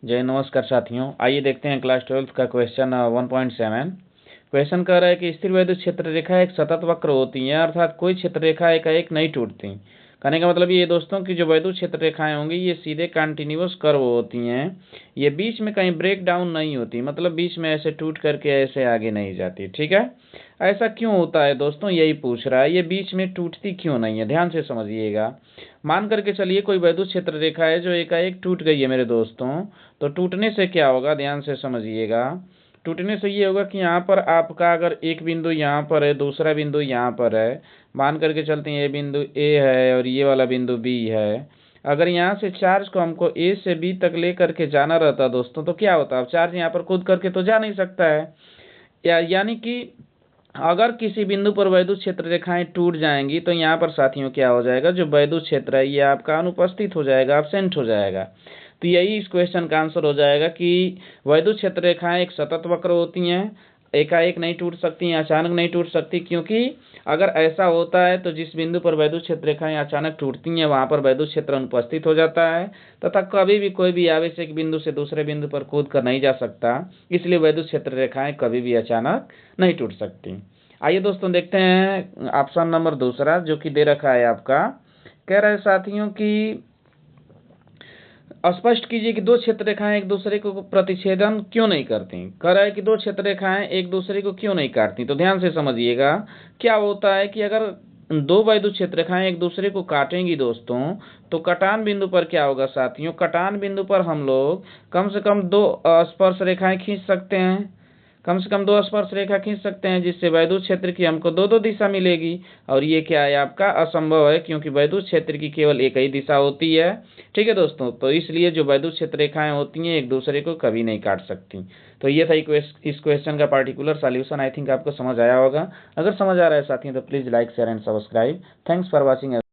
जय नमस्कार साथियों, आइए देखते हैं क्लास 12th का क्वेश्चन 1.7। क्वेश्चन कह रहा है कि स्थिर वैद्युत क्षेत्र रेखा एक सतत वक्र होती है, अर्थात कोई क्षेत्र रेखा एकाएक नहीं टूटती। कहने का मतलब ये दोस्तों की जो वैद्युत क्षेत्र रेखाएं होंगी ये सीधे कंटिन्यूअस कर्व होती हैं, ये बीच में कहीं ब्रेक डाउन नहीं होती, मतलब बीच में ऐसे टूट करके ऐसे आगे नहीं जाती। ठीक है, ऐसा क्यों होता है दोस्तों, यही पूछ रहा है, ये बीच में टूटती क्यों नहीं है, ध्यान से समझिएगा। मान करके चलिए कोई वैद्युत क्षेत्र रेखा है जो एकाएक टूट गई है मेरे दोस्तों, तो टूटने से क्या होगा, ध्यान से समझिएगा। टूटने से ये होगा कि यहाँ पर आपका अगर एक बिंदु यहाँ पर है, दूसरा बिंदु यहाँ पर है, मान करके चलते हैं ये बिंदु ए है और ये वाला बिंदु बी है। अगर यहाँ से चार्ज को हमको ए से बी तक ले करके जाना रहता दोस्तों, तो क्या होता है, अब चार्ज यहाँ पर कूद करके तो जा नहीं सकता है, यानी कि अगर किसी बिंदु पर वैद्युत क्षेत्र रेखाएं टूट जाएंगी तो यहाँ पर साथियों क्या हो जाएगा, जो वैद्युत क्षेत्र है ये आपका अनुपस्थित हो जाएगा, एब्सेंट हो जाएगा। तो यही इस क्वेश्चन का आंसर हो जाएगा कि वैद्युत क्षेत्र रेखाएं एक सतत वक्र होती हैं, एकाएक नहीं टूट सकती, अचानक नहीं टूट सकती, क्योंकि अगर ऐसा होता है तो जिस बिंदु पर वैद्युत क्षेत्र रेखाएं अचानक टूटती हैं वहां पर वैद्युत क्षेत्र अनुपस्थित हो जाता है, तथा कभी भी कोई भी आवेश एक बिंदु से दूसरे बिंदु पर कूद कर नहीं जा सकता, इसलिए वैद्युत क्षेत्र रेखाएं कभी भी अचानक नहीं टूट सकती। आइए दोस्तों देखते हैं ऑप्शन नंबर दूसरा, जो कि दे रखा है आपका। कह रहे हैं साथियों कि स्पष्ट कीजिए कि दो क्षेत्र रेखाएं एक दूसरे को प्रतिच्छेदन क्यों नहीं करती। कह रहा है कि दो क्षेत्र रेखाएं एक दूसरे को क्यों नहीं काटती, तो ध्यान से समझिएगा। क्या होता है कि अगर दो वैद्युत क्षेत्र रेखाएं एक दूसरे को काटेंगी दोस्तों, तो कटान बिंदु पर क्या होगा साथियों, कटान बिंदु पर हम लोग कम से कम दो स्पर्श रेखाएं खींच सकते हैं, कम से कम दो स्पर्श रेखा खींच सकते हैं, जिससे वैद्युत क्षेत्र की हमको दो दो दिशा मिलेगी। और ये क्या है आपका असंभव है, क्योंकि वैद्युत क्षेत्र की केवल एक ही दिशा होती है। ठीक है दोस्तों, तो इसलिए जो वैद्युत क्षेत्र रेखाएं होती हैं एक दूसरे को कभी नहीं काट सकती। तो ये था इस क्वेश्चन का पार्टिकुलर सॉल्यूशन। आई थिंक आपको समझ आया होगा। अगर समझ आ रहा है साथियों तो please like share and subscribe. Thanks for watching.